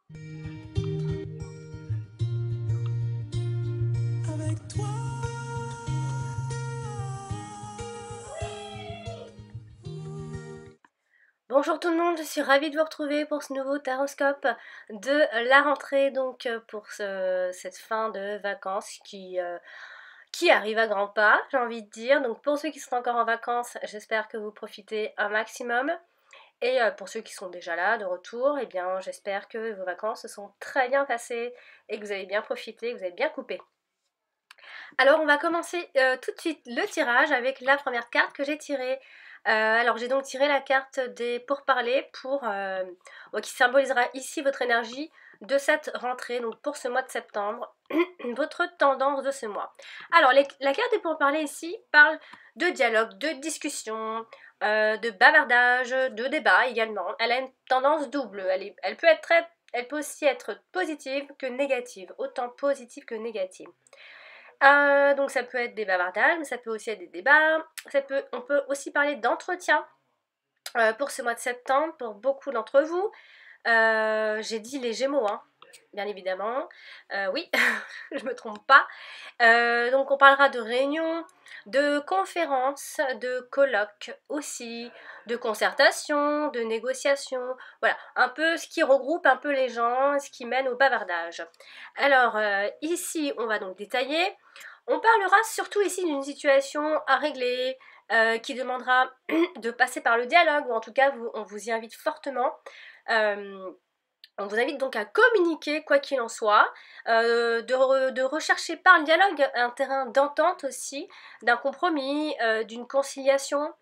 Avec toi. Bonjour tout le monde, je suis ravie de vous retrouver pour ce nouveau taroscope de la rentrée, donc pour cette fin de vacances qui arrive à grands pas, j'ai envie de dire. Donc pour ceux qui sont encore en vacances, j'espère que vous profitez un maximum. Et pour ceux qui sont déjà là, de retour, eh bien j'espère que vos vacances se sont très bien passées et que vous avez bien profité, que vous avez bien coupé. Alors on va commencer tout de suite le tirage avec la première carte que j'ai tirée. Alors j'ai donc tiré la carte des pourparlers qui symbolisera ici votre énergie de cette rentrée, donc pour ce mois de septembre, votre tendance de ce mois. Alors la carte des pourparlers ici parle de dialogue, de discussion, de bavardage, de débat également. Elle a une tendance double, elle peut aussi être positive que négative, autant positive que négative. Donc ça peut être des bavardages, mais ça peut aussi être des débats. On peut aussi parler d'entretien pour ce mois de septembre, pour beaucoup d'entre vous. J'ai dit les Gémeaux, hein, bien évidemment. Oui, je me trompe pas. Donc on parlera de réunions, de conférences, de colloques aussi, de concertations, de négociations. Voilà, un peu ce qui regroupe un peu les gens, ce qui mène au bavardage. Alors ici, on va donc détailler. On parlera surtout ici d'une situation à régler, qui demandera de passer par le dialogue, ou en tout cas, on vous y invite fortement. Euh, on vous invite donc à communiquer, quoi qu'il en soit, de rechercher par le dialogue un terrain d'entente aussi, d'un compromis, d'une conciliation,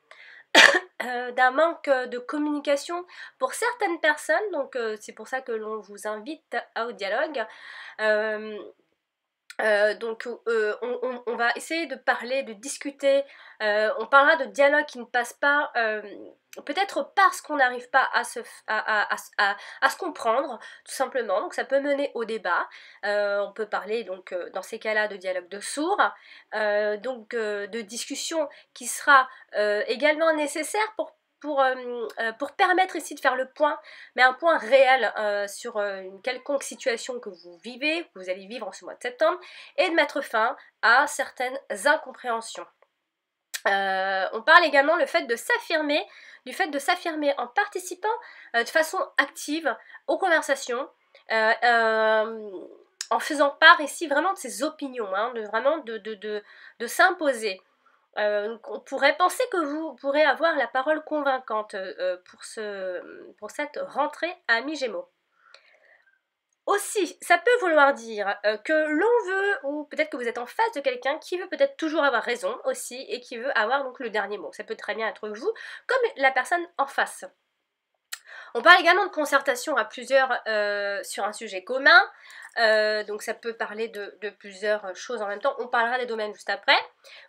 d'un manque de communication pour certaines personnes. Donc c'est pour ça que l'on vous invite au dialogue. Euh, on va essayer de parler, de discuter, on parlera de dialogue qui ne passe pas, peut-être parce qu'on n'arrive pas à se comprendre, tout simplement, donc ça peut mener au débat. On peut parler donc dans ces cas-là de dialogue de sourds, de discussion qui sera également nécessaire pour permettre ici de faire le point, mais un point réel sur une quelconque situation que vous vivez, que vous allez vivre en ce mois de septembre, et de mettre fin à certaines incompréhensions. On parle également du fait de s'affirmer en participant de façon active aux conversations, en faisant part ici vraiment de ses opinions, hein, de s'imposer. On pourrait penser que vous pourrez avoir la parole convaincante pour cette rentrée à mi-gémeaux. Aussi, ça peut vouloir dire que l'on veut, ou peut-être que vous êtes en face de quelqu'un qui veut peut-être toujours avoir raison aussi, et qui veut avoir donc le dernier mot. Ça peut très bien être vous, comme la personne en face. On parle également de concertation à plusieurs sur un sujet commun. Donc ça peut parler de plusieurs choses en même temps. On parlera des domaines juste après.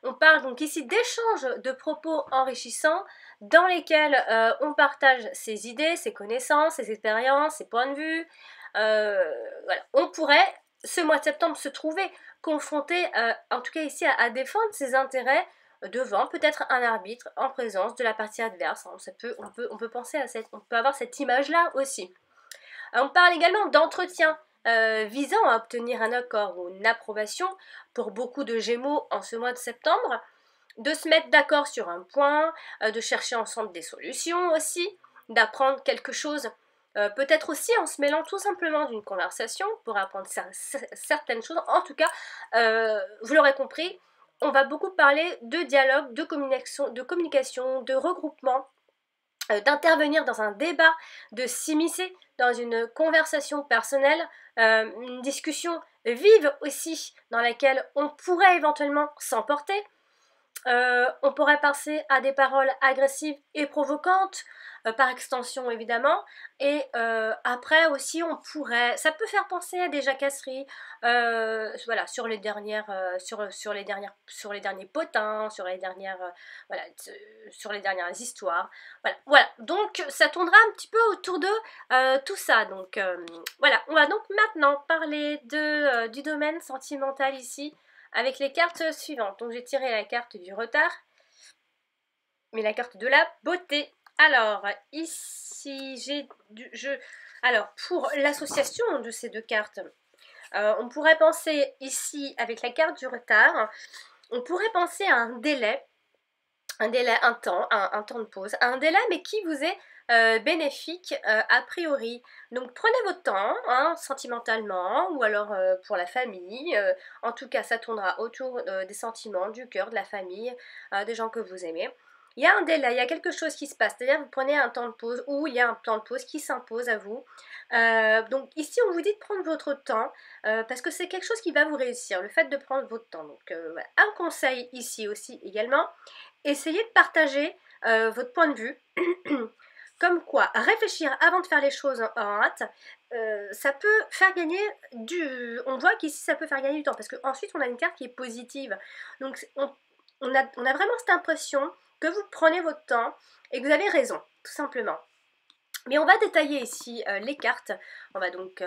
On parle donc ici d'échanges de propos enrichissants dans lesquels on partage ses idées, ses connaissances, ses expériences, ses points de vue. Voilà. On pourrait, ce mois de septembre, se trouver confronté, en tout cas ici, à défendre ses intérêts devant peut-être un arbitre en présence de la partie adverse. On peut penser on peut avoir cette image-là aussi. On parle également d'entretien visant à obtenir un accord ou une approbation pour beaucoup de Gémeaux en ce mois de septembre, de se mettre d'accord sur un point, de chercher ensemble des solutions aussi, d'apprendre quelque chose, peut-être aussi en se mêlant tout simplement d'une conversation pour apprendre certaines choses. En tout cas, vous l'aurez compris, on va beaucoup parler de dialogue, de communication, de regroupement, d'intervenir dans un débat, de s'immiscer dans une conversation personnelle, une discussion vive aussi dans laquelle on pourrait éventuellement s'emporter. On pourrait passer à des paroles agressives et provocantes, par extension évidemment, et après aussi ça peut faire penser à des jacasseries, voilà, sur les derniers potins, voilà, sur les dernières histoires, voilà. Donc ça tournera un petit peu autour de tout ça. Donc voilà, on va donc maintenant parler du domaine sentimental ici, avec les cartes suivantes. Donc j'ai tiré la carte du retard, mais la carte de la beauté. Alors, ici, Alors, pour l'association de ces deux cartes, on pourrait penser ici, avec la carte du retard, on pourrait penser à un délai, un temps de pause, un délai mais qui vous est bénéfique a priori. Donc prenez votre temps, hein, sentimentalement, ou alors pour la famille. En tout cas, ça tournera autour des sentiments, du cœur, de la famille, des gens que vous aimez. Il y a un délai, il y a quelque chose qui se passe, c'est-à-dire vous prenez un temps de pause ou il y a un temps de pause qui s'impose à vous. Donc ici, on vous dit de prendre votre temps parce que c'est quelque chose qui va vous réussir, le fait de prendre votre temps. Donc voilà. Un conseil ici aussi également, essayez de partager votre point de vue. Comme quoi, réfléchir avant de faire les choses en hâte, ça peut faire gagner On voit qu'ici, ça peut faire gagner du temps, parce qu'ensuite, on a une carte qui est positive. Donc, on a vraiment cette impression que vous prenez votre temps et que vous avez raison, tout simplement. Mais on va détailler ici les cartes. On va donc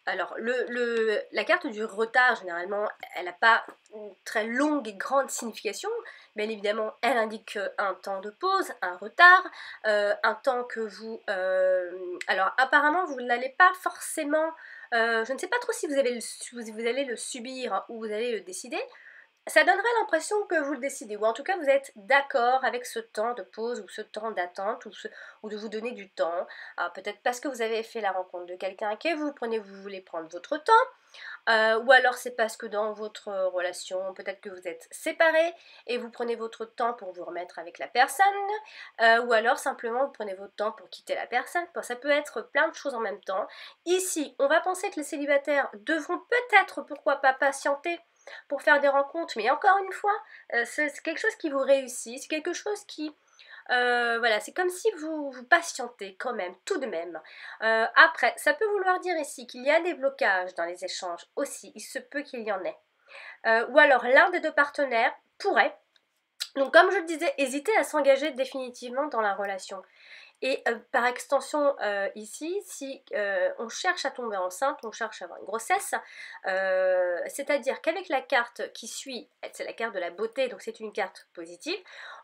alors, la carte du retard, généralement, elle n'a pas une très longue et grande signification. Bien évidemment, elle indique un temps de pause, un retard, un temps que vous... alors, apparemment, vous n'allez pas forcément... je ne sais pas trop si vous allez le subir ou vous allez le décider. Ça donnerait l'impression que vous le décidez, ou en tout cas vous êtes d'accord avec ce temps de pause ou ce temps d'attente, ou de vous donner du temps. Peut-être parce que vous avez fait la rencontre de quelqu'un que vous voulez prendre votre temps, ou alors c'est parce que dans votre relation, peut-être que vous êtes séparés et vous prenez votre temps pour vous remettre avec la personne, ou alors simplement vous prenez votre temps pour quitter la personne. Bon, ça peut être plein de choses en même temps. Ici, on va penser que les célibataires devront peut-être, pourquoi pas, patienter pour faire des rencontres, mais encore une fois, c'est quelque chose qui vous réussit, c'est quelque chose qui... voilà, c'est comme si vous patientez quand même, tout de même. Après, ça peut vouloir dire ici qu'il y a des blocages dans les échanges aussi, il se peut qu'il y en ait. Ou alors l'un des deux partenaires pourrait, donc comme je le disais, hésiter à s'engager définitivement dans la relation. Et par extension, ici, si on cherche à tomber enceinte, on cherche à avoir une grossesse, c'est-à-dire qu'avec la carte qui suit, c'est la carte de la beauté, donc c'est une carte positive,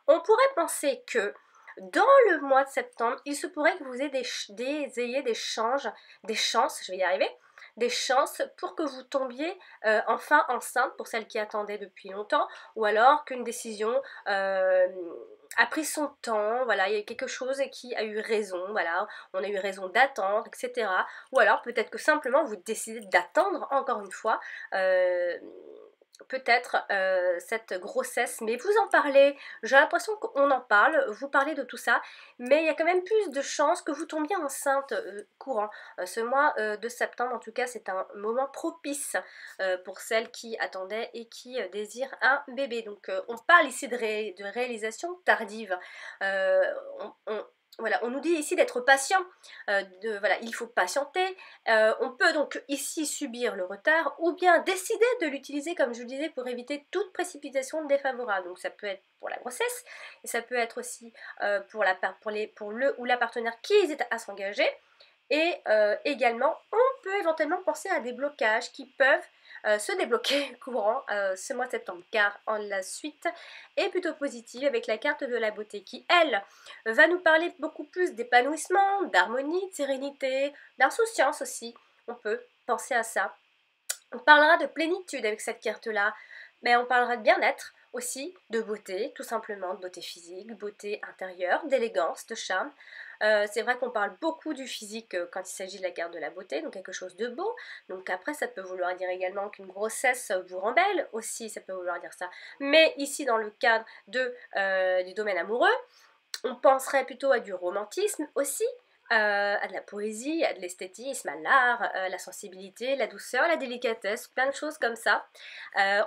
on pourrait penser que dans le mois de septembre, il se pourrait que vous ayez des chances, je vais y arriver, des chances pour que vous tombiez enfin enceinte pour celles qui attendaient depuis longtemps, ou alors qu'une décision a pris son temps, voilà, il y a quelque chose qui a eu raison, voilà, on a eu raison d'attendre, etc. Ou alors peut-être que simplement vous décidez d'attendre encore une fois, peut-être cette grossesse, mais vous en parlez, j'ai l'impression qu'on en parle, vous parlez de tout ça, mais il y a quand même plus de chances que vous tombiez enceinte courant. Ce mois de septembre, en tout cas, c'est un moment propice pour celles qui attendaient et qui désirent un bébé. Donc on parle ici de réalisation tardive. Euh, voilà, on nous dit ici d'être patient, voilà, il faut patienter. On peut donc ici subir le retard ou bien décider de l'utiliser, comme je vous disais, pour éviter toute précipitation défavorable. Donc ça peut être pour la grossesse et ça peut être aussi pour le ou la partenaire qui hésite à s'engager. Et également, on peut éventuellement penser à des blocages qui peuvent se débloquer courant ce mois de septembre, car en la suite est plutôt positive avec la carte de la beauté qui, elle, va nous parler beaucoup plus d'épanouissement, d'harmonie, de sérénité, d'insouciance aussi. On peut penser à ça. On parlera de plénitude avec cette carte-là, mais on parlera de bien-être aussi, de beauté, tout simplement, de beauté physique, beauté intérieure, d'élégance, de charme. C'est vrai qu'on parle beaucoup du physique quand il s'agit de la carte de la beauté, donc quelque chose de beau. Donc après, ça peut vouloir dire également qu'une grossesse vous rend belle aussi, ça peut vouloir dire ça. Mais ici, dans le cadre du domaine amoureux, on penserait plutôt à du romantisme aussi, à de la poésie, à de l'esthétisme, à l'art, à la sensibilité, la douceur, la délicatesse, plein de choses comme ça.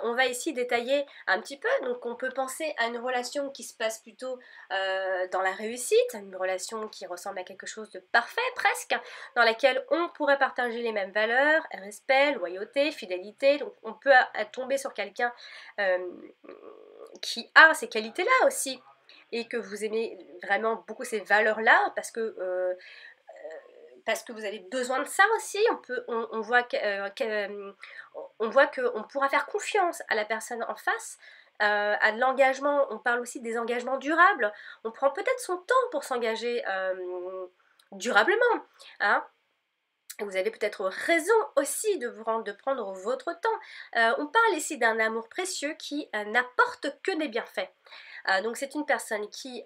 On va ici détailler un petit peu, donc on peut penser à une relation qui se passe plutôt dans la réussite, une relation qui ressemble à quelque chose de parfait presque, dans laquelle on pourrait partager les mêmes valeurs, respect, loyauté, fidélité, donc on peut tomber sur quelqu'un qui a ces qualités-là aussi et que vous aimez vraiment beaucoup ces valeurs-là parce que vous avez besoin de ça aussi. On voit qu'on pourra faire confiance à la personne en face, à de l'engagement. On parle aussi des engagements durables. On prend peut-être son temps pour s'engager durablement, hein. Vous avez peut-être raison aussi de prendre votre temps. On parle ici d'un amour précieux qui n'apporte que des bienfaits. Donc c'est une personne qui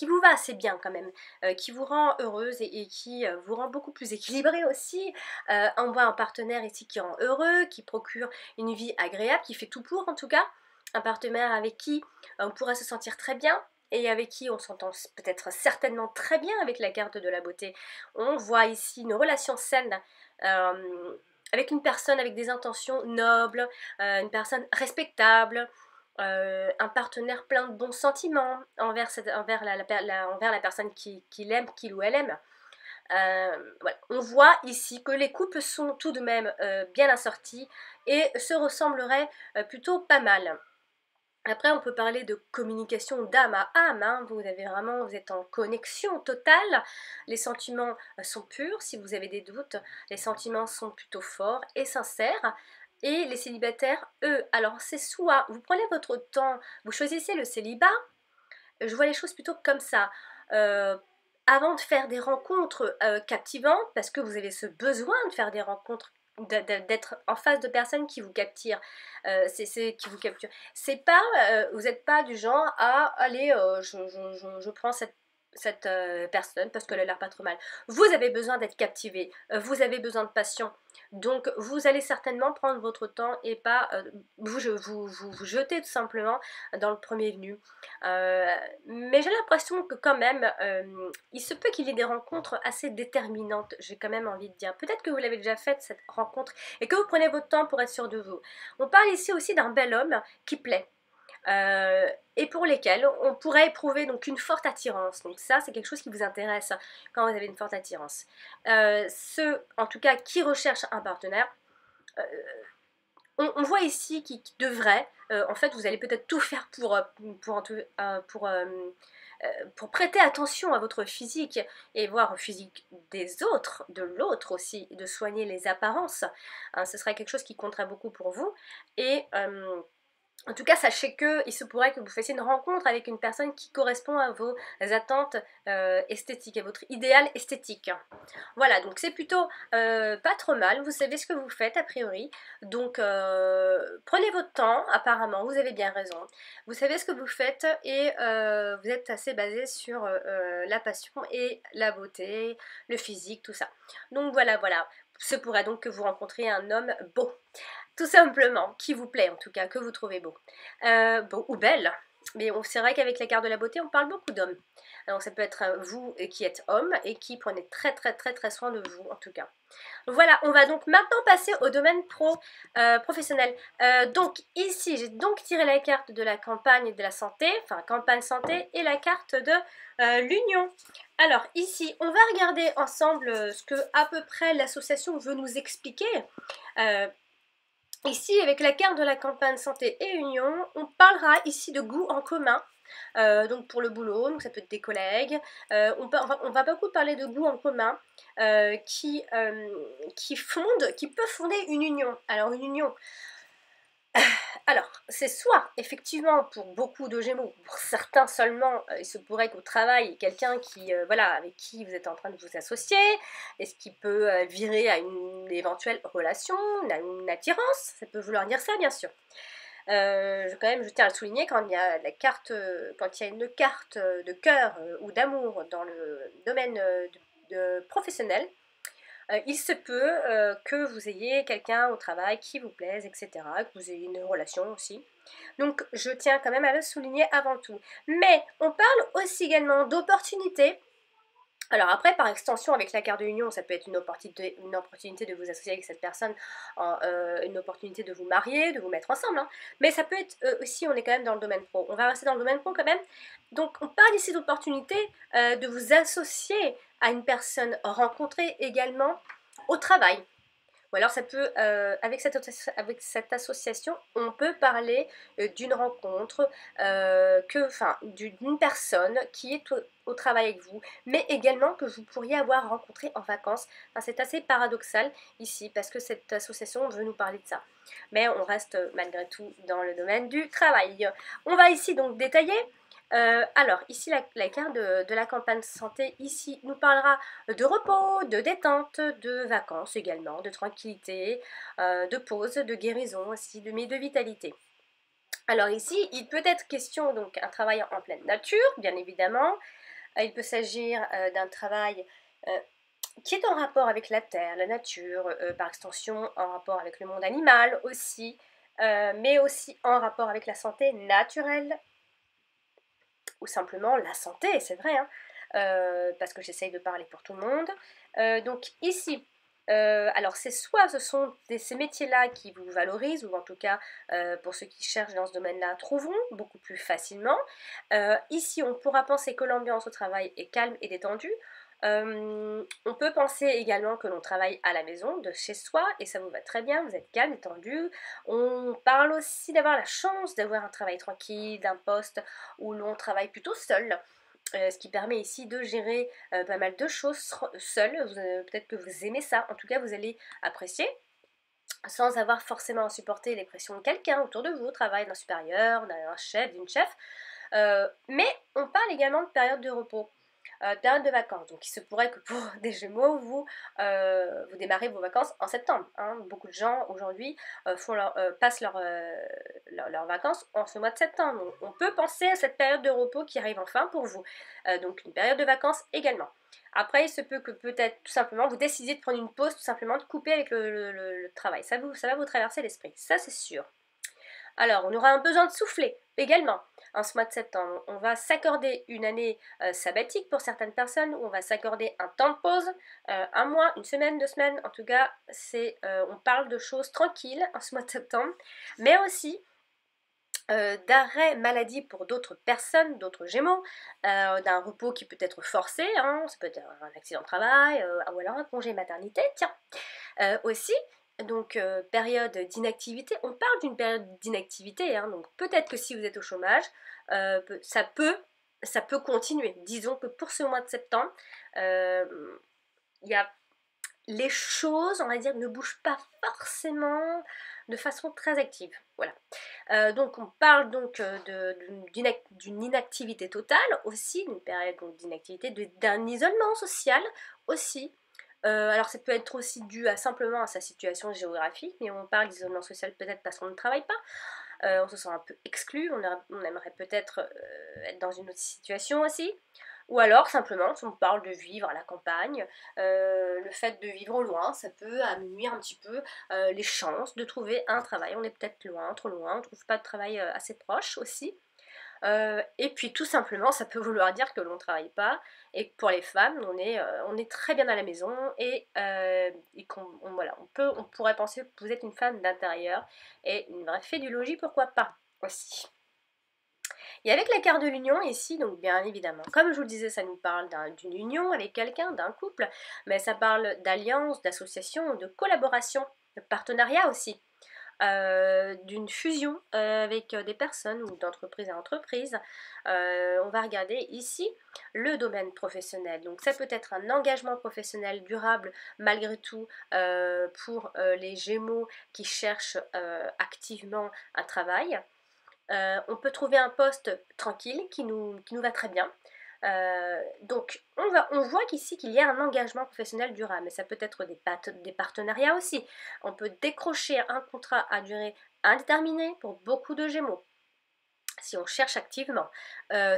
vous va assez bien quand même, qui vous rend heureuse et qui vous rend beaucoup plus équilibrée aussi. On voit un partenaire ici qui rend heureux, qui procure une vie agréable, qui fait tout pour en tout cas. Un partenaire avec qui on pourrait se sentir très bien et avec qui on s'entend peut-être certainement très bien avec la carte de la beauté. On voit ici une relation saine. Avec une personne avec des intentions nobles, une personne respectable, un partenaire plein de bons sentiments envers la personne qu'il aime, qu'il ou elle aime. Voilà. On voit ici que les couples sont tout de même bien assortis et se ressembleraient plutôt pas mal. Après, on peut parler de communication d'âme à âme, hein. Vous êtes en connexion totale, les sentiments sont purs, si vous avez des doutes, les sentiments sont plutôt forts et sincères. Et les célibataires, eux, alors c'est soit vous prenez votre temps, vous choisissez le célibat, je vois les choses plutôt comme ça. Euh, Avant de faire des rencontres captivantes, parce que vous avez ce besoin de faire des rencontres, d'être en face de personnes qui vous capturent, qui vous capturent. C'est pas, vous n'êtes pas du genre à aller, je prends cette personne parce qu'elle a l'air pas trop mal. Vous avez besoin d'être captivé, vous avez besoin de passion. Donc vous allez certainement prendre votre temps et pas vous jeter tout simplement dans le premier venu. Mais j'ai l'impression que quand même, il se peut qu'il y ait des rencontres assez déterminantes, j'ai quand même envie de dire. Peut-être que vous l'avez déjà faite, cette rencontre, et que vous prenez votre temps pour être sûr de vous. On parle ici aussi d'un bel homme qui plaît. Et pour lesquels on pourrait éprouver donc une forte attirance. Donc ça, c'est quelque chose qui vous intéresse quand vous avez une forte attirance. Ceux, en tout cas, qui recherchent un partenaire, euh, on voit ici qui devrait, en fait, vous allez peut-être tout faire pour prêter attention à votre physique et voir au physique des autres, de l'autre aussi, de soigner les apparences. Hein, ce serait quelque chose qui compterait beaucoup pour vous. Et en tout cas, sachez qu'il se pourrait que vous fassiez une rencontre avec une personne qui correspond à vos attentes esthétiques, à votre idéal esthétique. Voilà, donc c'est plutôt pas trop mal, vous savez ce que vous faites a priori, donc prenez votre temps, apparemment, vous avez bien raison, vous savez ce que vous faites et vous êtes assez basé sur la passion et la beauté, le physique, tout ça. Donc voilà, voilà, ce pourrait donc que vous rencontriez un homme beau. Tout simplement, qui vous plaît en tout cas, que vous trouvez beau. Beau ou belle. Mais c'est vrai qu'avec la carte de la beauté, on parle beaucoup d'hommes. Alors ça peut être vous qui êtes homme et qui prenez très très très très soin de vous en tout cas. Voilà, on va donc maintenant passer au domaine professionnel. Donc ici, j'ai donc tiré la carte de la campagne de la santé, enfin campagne santé, et la carte de l'union. Alors ici, on va regarder ensemble ce que à peu près l'association veut nous expliquer. Ici, avec la carte de la campagne santé et union, on parlera ici de goût en commun. Donc pour le boulot, donc ça peut être des collègues. On va beaucoup parler de goût en commun qui peut fonder une union. Alors une union, alors, c'est soit, effectivement, pour beaucoup de Gémeaux, pour certains seulement, il se pourrait qu'au travail, quelqu'un voilà, avec qui vous êtes en train de vous associer, et ce qui peut virer à une éventuelle relation, à une attirance, ça peut vouloir dire ça, bien sûr. Je tiens à le souligner, quand il y a quand il y a une carte de cœur ou d'amour dans le domaine professionnel, il se peut que vous ayez quelqu'un au travail qui vous plaise, etc., que vous ayez une relation aussi. Donc je tiens quand même à le souligner avant tout. Mais on parle aussi également d'opportunités. Alors après, par extension, avec la carte de l'union, ça peut être une opportunité de vous associer avec cette personne, une opportunité de vous marier, de vous mettre ensemble. Hein. Mais ça peut être aussi, on est quand même dans le domaine pro. On va rester dans le domaine pro quand même. Donc on parle ici d'opportunité de vous associer à une personne rencontrée également au travail. Ou alors ça peut, avec cette association, on peut parler d'une rencontre, d'une personne qui est au travail avec vous, mais également que vous pourriez avoir rencontré en vacances. Enfin, c'est assez paradoxal ici, parce que cette association veut nous parler de ça. Mais on reste malgré tout dans le domaine du travail. On va ici donc détailler. Alors, ici, la carte de la campagne santé, ici, nous parlera de repos, de détente, de vacances également, de tranquillité, de pause, de guérison aussi, mais de vitalité. Alors ici, il peut être question donc un travail en pleine nature, bien évidemment. Il peut s'agir d'un travail qui est en rapport avec la terre, la nature, par extension en rapport avec le monde animal aussi, mais aussi en rapport avec la santé naturelle ou simplement la santé, c'est vrai, hein, parce que j'essaye de parler pour tout le monde. Donc ici, alors c'est soit ce sont ces métiers-là qui vous valorisent, ou en tout cas pour ceux qui cherchent dans ce domaine-là trouveront beaucoup plus facilement. Ici, on pourra penser que l'ambiance au travail est calme et détendue. On peut penser également que l'on travaille à la maison, de chez soi, et ça vous va très bien, vous êtes calme, détendu. On parle aussi d'avoir la chance d'avoir un travail tranquille, d'un poste où l'on travaille plutôt seul. Ce qui permet ici de gérer pas mal de choses seul. Peut-être que vous aimez ça, en tout cas vous allez apprécier sans avoir forcément à supporter les pressions de quelqu'un autour de vous, au travail, d'un supérieur, d'un chef, d'une chef. Mais on parle également de période de repos, période de vacances. Donc il se pourrait que pour des Gémeaux, vous démarrez vos vacances en septembre, hein. Beaucoup de gens aujourd'hui passent leurs vacances en ce mois de septembre. Donc, on peut penser à cette période de repos qui arrive enfin pour vous. Donc une période de vacances également. Après, il se peut que peut-être tout simplement vous décidiez de prendre une pause, tout simplement de couper avec le travail. Ça va vous traverser l'esprit, ça c'est sûr. Alors, on aura un besoin de souffler également en ce mois de septembre. On va s'accorder une année sabbatique pour certaines personnes, où on va s'accorder un temps de pause, un mois, une semaine, 2 semaines. En tout cas, on parle de choses tranquilles en ce mois de septembre, mais aussi d'arrêt maladie pour d'autres personnes, d'autres Gémeaux, d'un repos qui peut être forcé, hein, ça peut être un accident de travail, ou alors un congé maternité, tiens. Aussi, donc période d'inactivité, on parle d'une période d'inactivité, hein, donc peut-être que si vous êtes au chômage, ça peut continuer. Disons que pour ce mois de septembre, il y a les choses, on va dire, ne bougent pas forcément de façon très active. Voilà. Donc on parle donc d'une inactivité totale aussi, d'une période d'inactivité, d'un isolement social aussi. Alors ça peut être aussi dû simplement à sa situation géographique, mais on parle d'isolement social peut-être parce qu'on ne travaille pas, on se sent un peu exclu, on aimerait peut-être être dans une autre situation aussi. Ou alors simplement, si on parle de vivre à la campagne, le fait de vivre loin, ça peut amenuire un petit peu les chances de trouver un travail. On est peut-être loin, trop loin, on ne trouve pas de travail assez proche aussi. Et puis tout simplement, ça peut vouloir dire que l'on ne travaille pas et que pour les femmes, on est très bien à la maison et on pourrait penser que vous êtes une femme d'intérieur et une vraie fée du logis, pourquoi pas aussi. Et avec la carte de l'union ici, donc bien évidemment, comme je vous le disais, ça nous parle d'une union avec quelqu'un, d'un couple, mais ça parle d'alliance, d'association, de collaboration, de partenariat aussi. D'une fusion avec des personnes ou d'entreprise à entreprise. On va regarder ici le domaine professionnel. Donc ça peut être un engagement professionnel durable malgré tout pour les Gémeaux qui cherchent activement un travail. On peut trouver un poste tranquille qui nous va très bien. Donc on voit qu'ici qu'il y a un engagement professionnel durable, mais ça peut être des partenariats aussi. On peut décrocher un contrat à durée indéterminée pour beaucoup de Gémeaux si on cherche activement,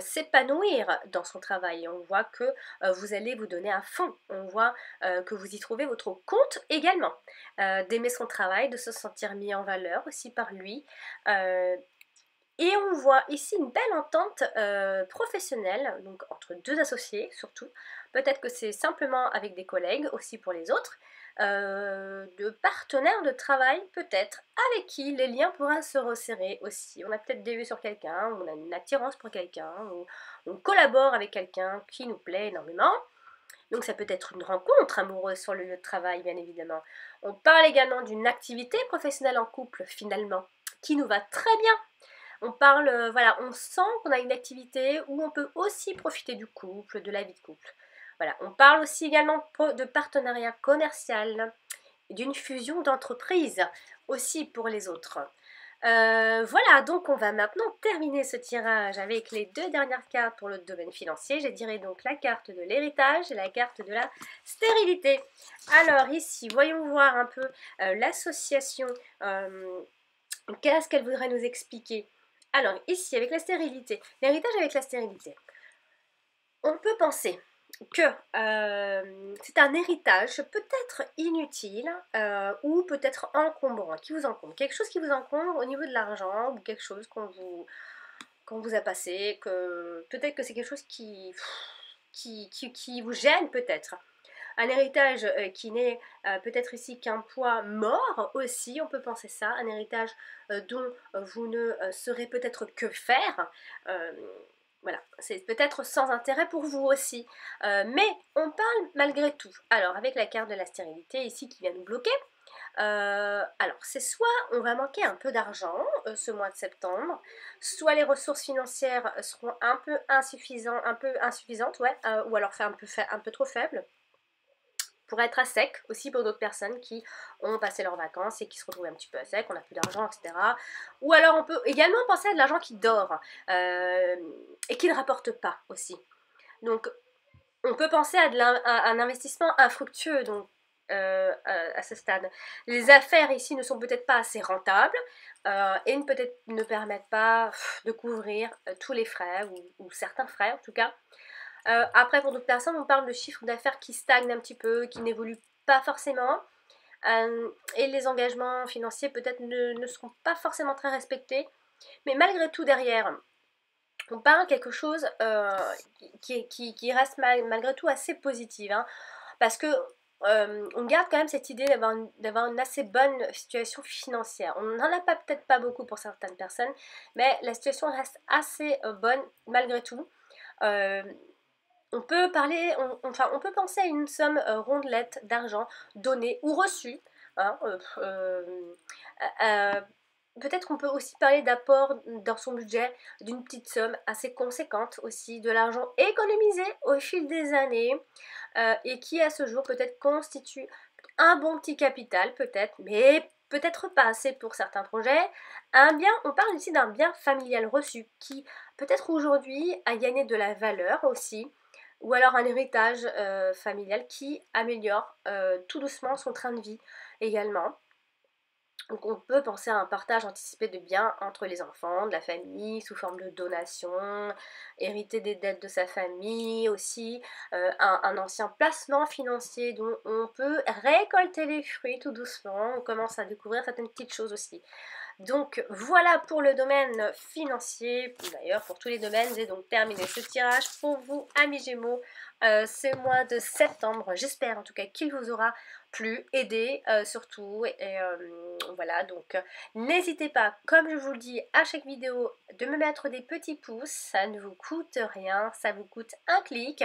s'épanouir dans son travail. On voit que vous allez vous donner à fond, on voit que vous y trouvez votre compte également, d'aimer son travail, de se sentir mis en valeur aussi par lui. Et on voit ici une belle entente professionnelle, donc entre deux associés surtout. Peut-être que c'est simplement avec des collègues aussi pour les autres, de partenaires de travail peut-être, avec qui les liens pourraient se resserrer aussi. On a peut-être des vues sur quelqu'un, on a une attirance pour quelqu'un, ou on collabore avec quelqu'un qui nous plaît énormément. Donc ça peut être une rencontre amoureuse sur le lieu de travail, bien évidemment. On parle également d'une activité professionnelle en couple, finalement, qui nous va très bien. On parle, voilà, on sent qu'on a une activité où on peut aussi profiter du couple, de la vie de couple. Voilà, on parle aussi également de partenariat commercial, d'une fusion d'entreprises aussi pour les autres. Voilà, donc on va maintenant terminer ce tirage avec les deux dernières cartes pour le domaine financier. Je dirais donc la carte de l'héritage et la carte de la stérilité. Alors ici, voyons voir un peu l'association. Qu'est-ce qu'elle voudrait nous expliquer? Alors ici, avec la stérilité, l'héritage avec la stérilité. On peut penser que c'est un héritage peut-être inutile ou peut-être encombrant, qui vous encombre. Quelque chose qui vous encombre au niveau de l'argent ou quelque chose qu'on vous a passé, que peut-être que c'est quelque chose qui vous gêne peut-être. Un héritage qui n'est peut-être ici qu'un poids mort aussi, on peut penser ça, un héritage dont vous ne saurez peut-être que faire. Voilà, c'est peut-être sans intérêt pour vous aussi. Mais on parle malgré tout. Alors, avec la carte de la stérilité ici qui vient nous bloquer, alors c'est soit on va manquer un peu d'argent ce mois de septembre, soit les ressources financières seront un peu insuffisantes, ouais, ou alors un peu trop faibles. Pour être à sec aussi pour d'autres personnes qui ont passé leurs vacances et qui se retrouvent un petit peu à sec, on n'a plus d'argent, etc. Ou alors on peut également penser à de l'argent qui dort et qui ne rapporte pas aussi. Donc on peut penser à un investissement infructueux donc, à ce stade. Les affaires ici ne sont peut-être pas assez rentables et peut-être ne permettent pas de couvrir tous les frais ou certains frais en tout cas. Après, pour d'autres personnes, on parle de chiffres d'affaires qui stagnent un petit peu, qui n'évoluent pas forcément. Et les engagements financiers peut-être ne seront pas forcément très respectés. Mais malgré tout, derrière, on parle quelque chose qui reste malgré tout assez positive. Hein, parce que on garde quand même cette idée d'avoir une assez bonne situation financière. On n'en a peut-être pas beaucoup pour certaines personnes, mais la situation reste assez bonne malgré tout. On peut penser à une somme rondelette d'argent donnée ou reçue. Hein, peut-être qu'on peut aussi parler d'apport dans son budget d'une petite somme assez conséquente aussi, de l'argent économisé au fil des années et qui à ce jour peut-être constitue un bon petit capital peut-être, mais peut-être pas assez pour certains projets. On parle ici d'un bien familial reçu qui peut-être aujourd'hui a gagné de la valeur aussi, ou alors un héritage familial qui améliore tout doucement son train de vie également. Donc on peut penser à un partage anticipé de biens entre les enfants, de la famille, sous forme de donation, hériter des dettes de sa famille aussi, un ancien placement financier dont on peut récolter les fruits tout doucement, on commence à découvrir certaines petites choses aussi. Donc voilà pour le domaine financier, d'ailleurs pour tous les domaines, j'ai donc terminé ce tirage pour vous, amis Gémeaux, ce mois de septembre. J'espère en tout cas qu'il vous aura plu, aidé surtout, et voilà, donc n'hésitez pas, comme je vous le dis à chaque vidéo, de me mettre des petits pouces, ça ne vous coûte rien, ça vous coûte un clic.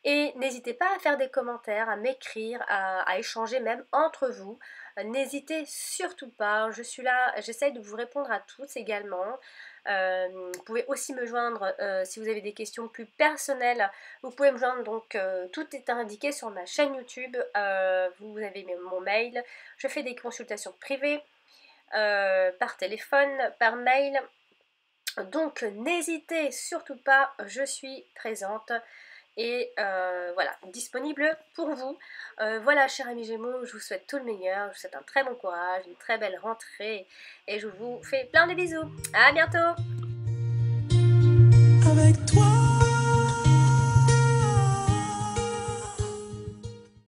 Et n'hésitez pas à faire des commentaires, à m'écrire, à échanger même entre vous. N'hésitez surtout pas, je suis là, j'essaye de vous répondre à tous également. Vous pouvez aussi me joindre si vous avez des questions plus personnelles. Vous pouvez me joindre, donc tout est indiqué sur ma chaîne YouTube. Vous avez mon mail, je fais des consultations privées par téléphone, par mail. Donc n'hésitez surtout pas, je suis présente. Et voilà, disponible pour vous. Voilà, chers amis Gémeaux, je vous souhaite tout le meilleur, je vous souhaite un très bon courage, une très belle rentrée, et je vous fais plein de bisous. À bientôt. Avec toi.